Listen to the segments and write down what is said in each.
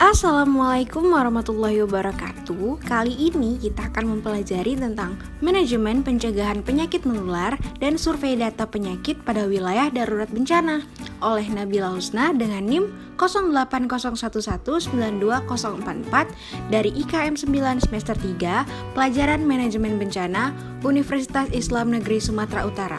Assalamualaikum warahmatullahi wabarakatuh. Kali ini kita akan mempelajari tentang manajemen pencegahan penyakit menular dan survei data penyakit pada wilayah darurat bencana oleh Nabila Husna dengan NIM 0801192044 dari IKM 9 semester 3 Pelajaran Manajemen Bencana Universitas Islam Negeri Sumatera Utara.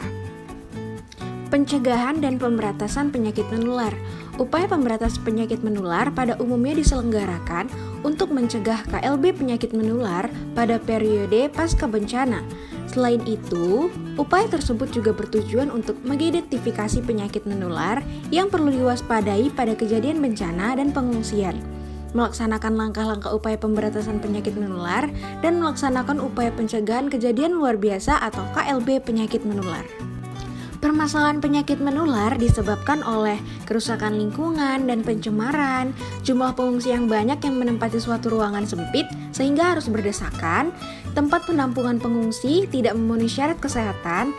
Pencegahan dan pemberantasan penyakit menular. Upaya pemberantasan penyakit menular pada umumnya diselenggarakan untuk mencegah KLB penyakit menular pada periode pasca bencana. Selain itu, upaya tersebut juga bertujuan untuk mengidentifikasi penyakit menular yang perlu diwaspadai pada kejadian bencana dan pengungsian, melaksanakan langkah-langkah upaya pemberantasan penyakit menular, dan melaksanakan upaya pencegahan kejadian luar biasa atau KLB penyakit menular. Permasalahan penyakit menular disebabkan oleh kerusakan lingkungan dan pencemaran, jumlah pengungsi yang banyak yang menempati suatu ruangan sempit sehingga harus berdesakan, tempat penampungan pengungsi tidak memenuhi syarat kesehatan,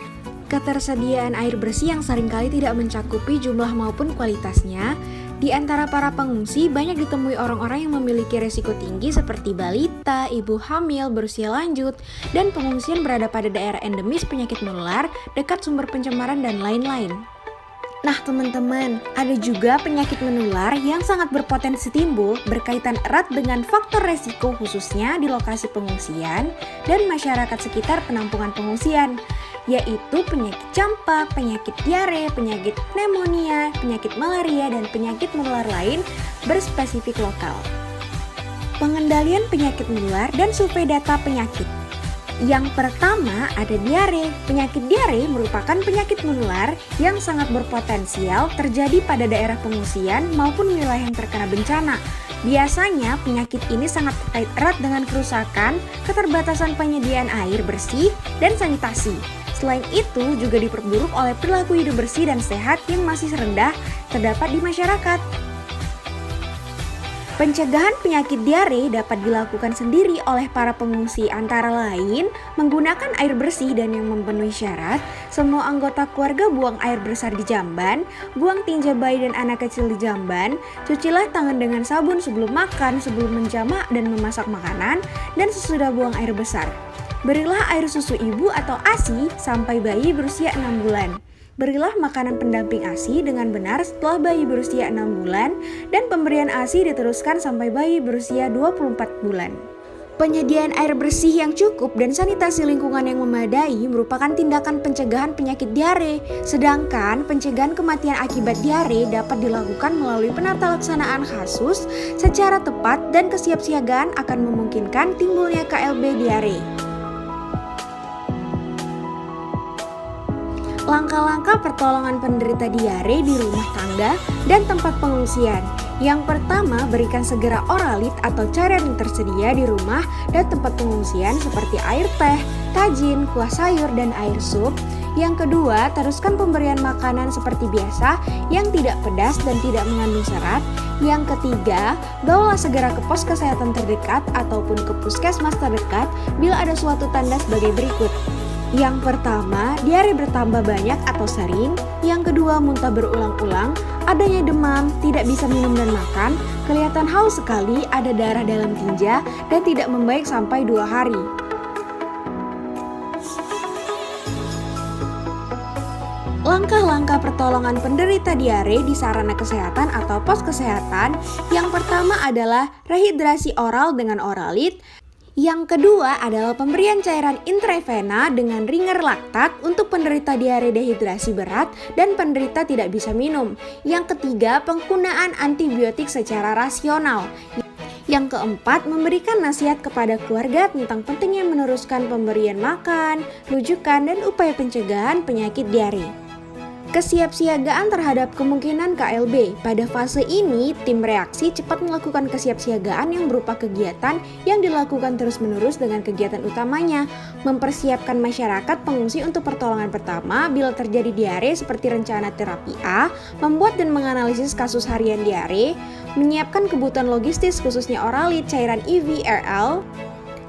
ketersediaan air bersih yang seringkali tidak mencakupi jumlah maupun kualitasnya. Di antara para pengungsi banyak ditemui orang-orang yang memiliki risiko tinggi seperti balita, ibu hamil, berusia lanjut, dan pengungsian berada pada daerah endemis penyakit menular, dekat sumber pencemaran, dan lain-lain. Nah teman-teman, ada juga penyakit menular yang sangat berpotensi timbul berkaitan erat dengan faktor resiko khususnya di lokasi pengungsian dan masyarakat sekitar penampungan pengungsian, yaitu penyakit campak, penyakit diare, penyakit pneumonia, penyakit malaria, dan penyakit menular lain berspesifik lokal. Pengendalian penyakit menular dan survei data penyakit. Yang pertama ada diare. Penyakit diare merupakan penyakit menular yang sangat berpotensial terjadi pada daerah pengungsian maupun wilayah yang terkena bencana. Biasanya penyakit ini sangat terkait erat dengan kerusakan, keterbatasan penyediaan air bersih, dan sanitasi. Selain itu juga diperburuk oleh perilaku hidup bersih dan sehat yang masih rendah terdapat di masyarakat. Pencegahan penyakit diare dapat dilakukan sendiri oleh para pengungsi antara lain menggunakan air bersih dan yang memenuhi syarat, semua anggota keluarga buang air besar di jamban, buang tinja bayi dan anak kecil di jamban, cucilah tangan dengan sabun sebelum makan, sebelum menjamak dan memasak makanan, dan sesudah buang air besar. Berilah air susu ibu atau ASI sampai bayi berusia 6 bulan. Berilah makanan pendamping ASI dengan benar setelah bayi berusia 6 bulan dan pemberian ASI diteruskan sampai bayi berusia 24 bulan. Penyediaan air bersih yang cukup dan sanitasi lingkungan yang memadai merupakan tindakan pencegahan penyakit diare. Sedangkan pencegahan kematian akibat diare dapat dilakukan melalui penata laksanaan kasus secara tepat dan kesiapsiagaan akan memungkinkan timbulnya KLB diare. Langkah-langkah pertolongan penderita diare di rumah tangga dan tempat pengungsian. Yang pertama, berikan segera oralit atau cairan yang tersedia di rumah dan tempat pengungsian seperti air teh, tajin, kuah sayur, dan air sup. Yang kedua, teruskan pemberian makanan seperti biasa yang tidak pedas dan tidak mengandung serat. Yang ketiga, bawalah segera ke pos kesehatan terdekat ataupun ke puskesmas terdekat bila ada suatu tanda sebagai berikut. Yang pertama, diare bertambah banyak atau sering. Yang kedua, muntah berulang-ulang, adanya demam, tidak bisa minum dan makan, kelihatan haus sekali, ada darah dalam tinja, dan tidak membaik sampai 2 hari. Langkah-langkah pertolongan penderita diare di sarana kesehatan atau pos kesehatan. Yang pertama adalah rehidrasi oral dengan oralit. Yang kedua adalah pemberian cairan intravena dengan ringer laktat untuk penderita diare dehidrasi berat dan penderita tidak bisa minum. Yang ketiga, penggunaan antibiotik secara rasional. Yang keempat, memberikan nasihat kepada keluarga tentang pentingnya meneruskan pemberian makan, rujukan, dan upaya pencegahan penyakit diare. Kesiapsiagaan terhadap kemungkinan KLB. Pada fase ini, tim reaksi cepat melakukan kesiapsiagaan yang berupa kegiatan yang dilakukan terus-menerus dengan kegiatan utamanya. Mempersiapkan masyarakat pengungsi untuk pertolongan pertama bila terjadi diare seperti rencana terapi A, membuat dan menganalisis kasus harian diare, menyiapkan kebutuhan logistis khususnya oralit, cairan IVRL,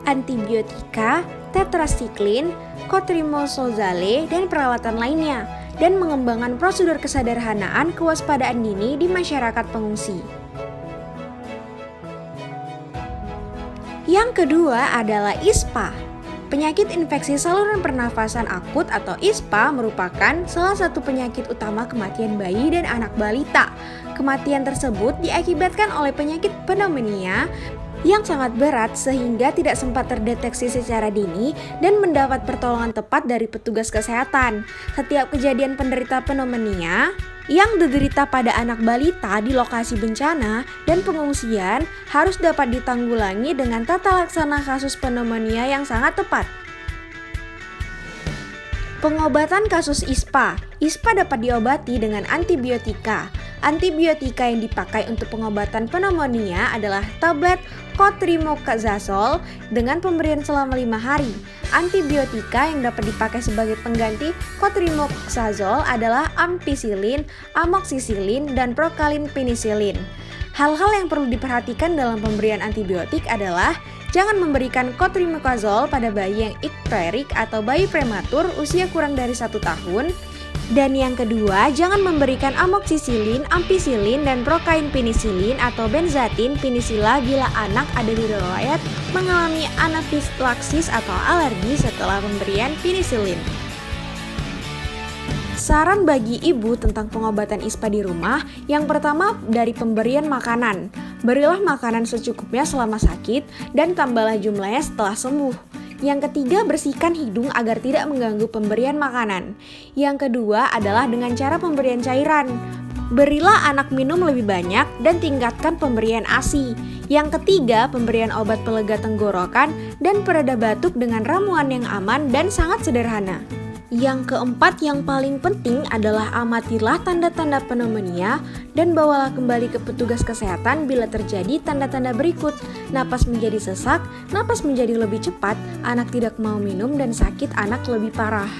antibiotika, tetrasiklin, cotrimazole, dan peralatan lainnya, dan mengembangkan prosedur kesederhanaan kewaspadaan dini di masyarakat pengungsi. Yang kedua adalah ISPA. Penyakit infeksi saluran pernafasan akut atau ISPA merupakan salah satu penyakit utama kematian bayi dan anak balita. Kematian tersebut diakibatkan oleh penyakit pneumonia yang sangat berat sehingga tidak sempat terdeteksi secara dini dan mendapat pertolongan tepat dari petugas kesehatan. Setiap kejadian penderita pneumonia yang diderita pada anak balita di lokasi bencana dan pengungsian harus dapat ditanggulangi dengan tata laksana kasus pneumonia yang sangat tepat. Pengobatan kasus ISPA. ISPA dapat diobati dengan antibiotika. Antibiotika yang dipakai untuk pengobatan pneumonia adalah tablet cotrimoxazole dengan pemberian selama 5 hari. Antibiotika yang dapat dipakai sebagai pengganti cotrimoxazole adalah ampicillin, amoxicillin, dan procaline penicillin. Hal-hal yang perlu diperhatikan dalam pemberian antibiotik adalah jangan memberikan cotrimoxazole pada bayi yang ikterik atau bayi prematur usia kurang dari 1 tahun. Dan yang kedua, jangan memberikan amoxicillin, ampicillin, dan procaine penicillin atau benzathine penicilla bila anak ada di riwayat mengalami anafilaksis atau alergi setelah pemberian penicillin. Saran bagi ibu tentang pengobatan ISPA di rumah, yang pertama dari pemberian makanan. Berilah makanan secukupnya selama sakit dan tambahlah jumlahnya setelah sembuh. Yang ketiga, bersihkan hidung agar tidak mengganggu pemberian makanan. Yang kedua adalah dengan cara pemberian cairan. Berilah anak minum lebih banyak dan tingkatkan pemberian ASI. Yang ketiga, pemberian obat pelega tenggorokan dan pereda batuk dengan ramuan yang aman dan sangat sederhana. Yang keempat yang paling penting adalah amatilah tanda-tanda pneumonia dan bawalah kembali ke petugas kesehatan bila terjadi tanda-tanda berikut: napas menjadi sesak, napas menjadi lebih cepat, anak tidak mau minum, dan sakit anak lebih parah.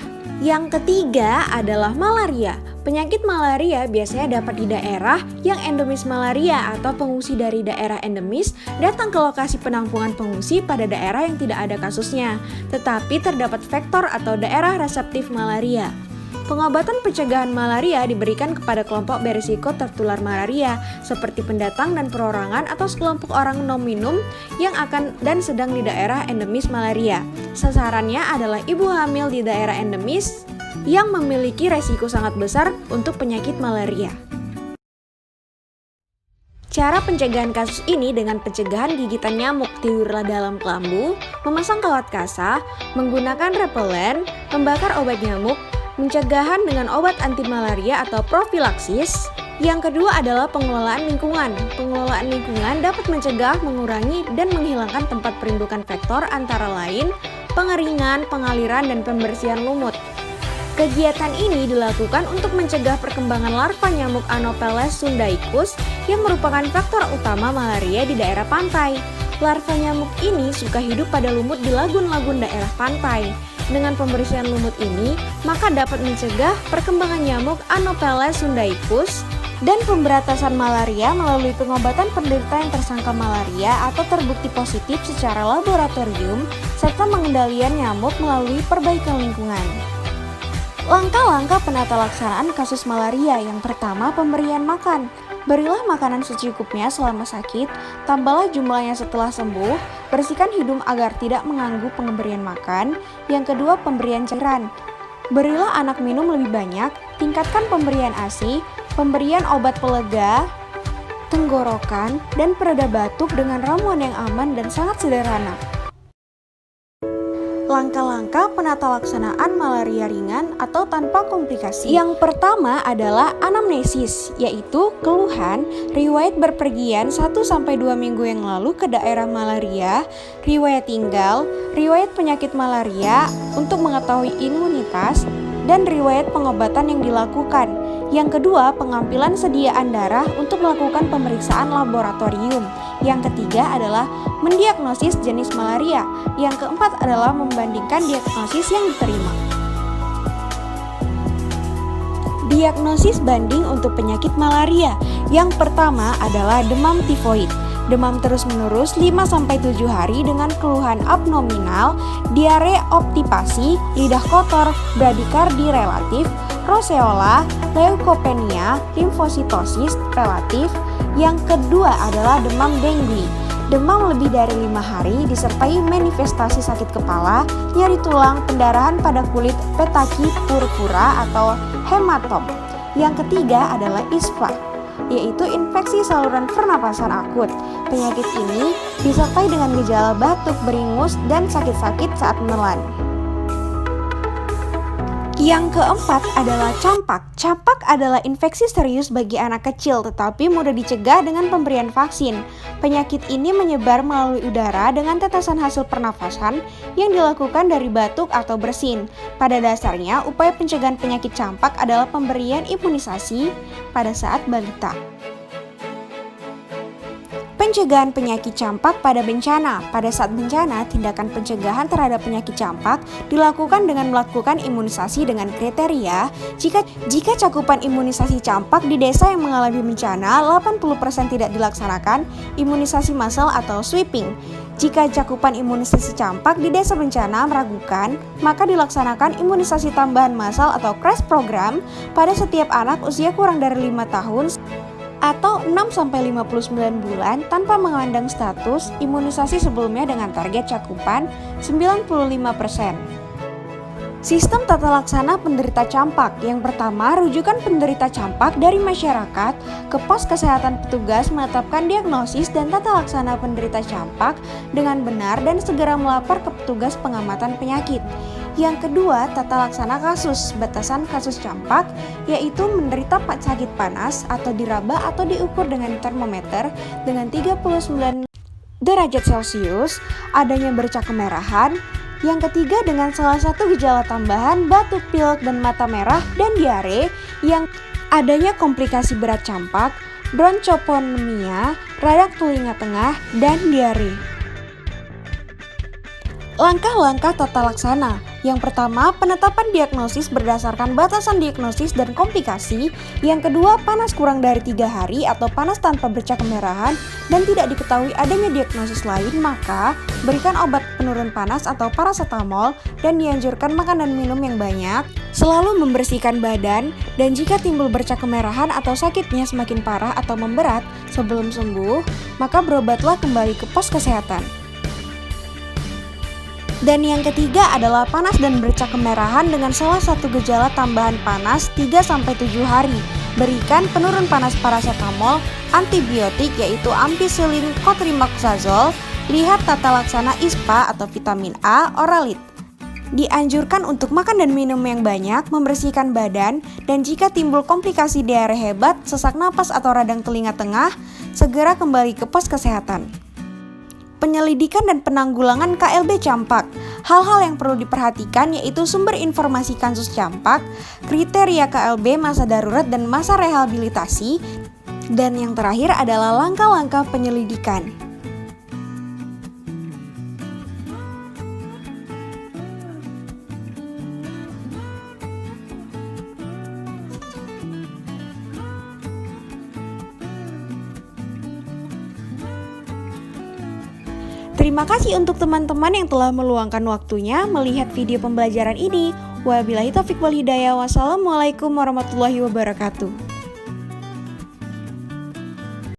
Yang ketiga adalah malaria. Penyakit malaria biasanya dapat di daerah yang endemis malaria atau pengungsi dari daerah endemis datang ke lokasi penampungan pengungsi pada daerah yang tidak ada kasusnya, tetapi terdapat vektor atau daerah reseptif malaria. Pengobatan pencegahan malaria diberikan kepada kelompok berisiko tertular malaria seperti pendatang dan perorangan atau sekelompok orang nominum yang akan dan sedang di daerah endemis malaria. Sasarannya adalah ibu hamil di daerah endemis yang memiliki resiko sangat besar untuk penyakit malaria. Cara pencegahan kasus ini dengan pencegahan gigitan nyamuk tidurlah dalam kelambu, memasang kawat kasa, menggunakan repelen, membakar obat nyamuk, pencegahan dengan obat anti malaria atau profilaksis. Yang kedua adalah pengelolaan lingkungan. Pengelolaan lingkungan dapat mencegah, mengurangi, dan menghilangkan tempat perindukan vektor antara lain pengeringan, pengaliran, dan pembersihan lumut. Kegiatan ini dilakukan untuk mencegah perkembangan larva nyamuk Anopheles sundaicus yang merupakan faktor utama malaria di daerah pantai. Larva nyamuk ini suka hidup pada lumut di lagun-lagun daerah pantai. Dengan pembersihan lumut ini, maka dapat mencegah perkembangan nyamuk Anopheles sundaicus dan pemberantasan malaria melalui pengobatan penderita yang tersangka malaria atau terbukti positif secara laboratorium serta pengendalian nyamuk melalui perbaikan lingkungan. Langkah-langkah penata laksanaan kasus malaria. Yang pertama, pemberian makan. Berilah makanan secukupnya selama sakit, tambahlah jumlahnya setelah sembuh, bersihkan hidung agar tidak mengganggu pemberian makan. Yang kedua, pemberian cairan. Berilah anak minum lebih banyak, tingkatkan pemberian ASI, pemberian obat pelega tenggorokan, dan pereda batuk dengan ramuan yang aman dan sangat sederhana. Langkah-langkah penata laksanaan malaria ringan atau tanpa komplikasi. Yang pertama adalah anamnesis, yaitu keluhan, riwayat berpergian 1-2 minggu yang lalu ke daerah malaria, riwayat tinggal, riwayat penyakit malaria untuk mengetahui imunitas, dan riwayat pengobatan yang dilakukan. Yang kedua, pengambilan sediaan darah untuk melakukan pemeriksaan laboratorium. Yang ketiga adalah mendiagnosis jenis malaria. Yang keempat adalah membandingkan diagnosis yang diterima. Diagnosis banding untuk penyakit malaria. Yang pertama adalah demam tifoid. Demam terus-menerus 5-7 hari dengan keluhan abdominal, diare obstipasi, lidah kotor, bradikardi relatif, roseola, leukopenia, limfositosis relatif. Yang kedua adalah demam dengue. demam lebih dari 5 hari disertai manifestasi sakit kepala, nyeri tulang, pendarahan pada kulit, petaki, purpura atau hematom. Yang ketiga adalah ISPA, yaitu infeksi saluran pernapasan akut. Penyakit ini disertai dengan gejala batuk, beringus, dan sakit-sakit saat menelan. Yang keempat adalah campak. Campak adalah infeksi serius bagi anak kecil tetapi mudah dicegah dengan pemberian vaksin. Penyakit ini menyebar melalui udara dengan tetesan hasil pernafasan yang dilakukan dari batuk atau bersin. Pada dasarnya, upaya pencegahan penyakit campak adalah pemberian imunisasi pada saat balita. Pencegahan penyakit campak pada bencana. Pada saat bencana, tindakan pencegahan terhadap penyakit campak dilakukan dengan melakukan imunisasi dengan kriteria jika cakupan imunisasi campak di desa yang mengalami bencana 80% tidak dilaksanakan imunisasi massal atau sweeping. Jika cakupan imunisasi campak di desa bencana meragukan, maka dilaksanakan imunisasi tambahan massal atau crash program pada setiap anak usia kurang dari 5 tahun atau 6-59 bulan tanpa memandang status imunisasi sebelumnya dengan target cakupan 95%. Sistem tata laksana penderita campak. Yang pertama, rujukan penderita campak dari masyarakat ke pos kesehatan. Petugas menetapkan diagnosis dan tata laksana penderita campak dengan benar dan segera melapor ke petugas pengamatan penyakit. Yang kedua, tata laksana kasus. Batasan kasus campak yaitu menderita sakit panas atau diraba atau diukur dengan termometer dengan 39 derajat Celcius, adanya bercak kemerahan. Yang ketiga, dengan salah satu gejala tambahan batuk, pilek, dan mata merah dan diare. Yang adanya komplikasi berat campak, bronchoponemia, radang telinga tengah, dan diare. Langkah-langkah tata laksana. Yang pertama, penetapan diagnosis berdasarkan batasan diagnosis dan komplikasi. Yang kedua, panas kurang dari 3 hari atau panas tanpa bercak kemerahan dan tidak diketahui adanya diagnosis lain, maka berikan obat penurun panas atau paracetamol dan dianjurkan makan dan minum yang banyak. Selalu membersihkan badan, dan jika timbul bercak kemerahan atau sakitnya semakin parah atau memberat sebelum sembuh, maka berobatlah kembali ke pos kesehatan. Dan yang ketiga adalah panas dan bercak kemerahan dengan salah satu gejala tambahan panas 3-7 hari. Berikan penurun panas paracetamol, antibiotik yaitu ampicillin cotrimoxazole. Lihat tata laksana ISPA atau vitamin A oralit. Dianjurkan untuk makan dan minum yang banyak, membersihkan badan, dan jika timbul komplikasi diare hebat, sesak napas atau radang telinga tengah, segera kembali ke pos kesehatan. Penyelidikan dan penanggulangan KLB campak. Hal-hal yang perlu diperhatikan yaitu sumber informasi kasus campak, kriteria KLB masa darurat dan masa rehabilitasi, dan yang terakhir adalah langkah-langkah penyelidikan. Terima kasih untuk teman-teman yang telah meluangkan waktunya melihat video pembelajaran ini. Wabillahi taufiq wal hidayah. Wassalamualaikum warahmatullahi wabarakatuh.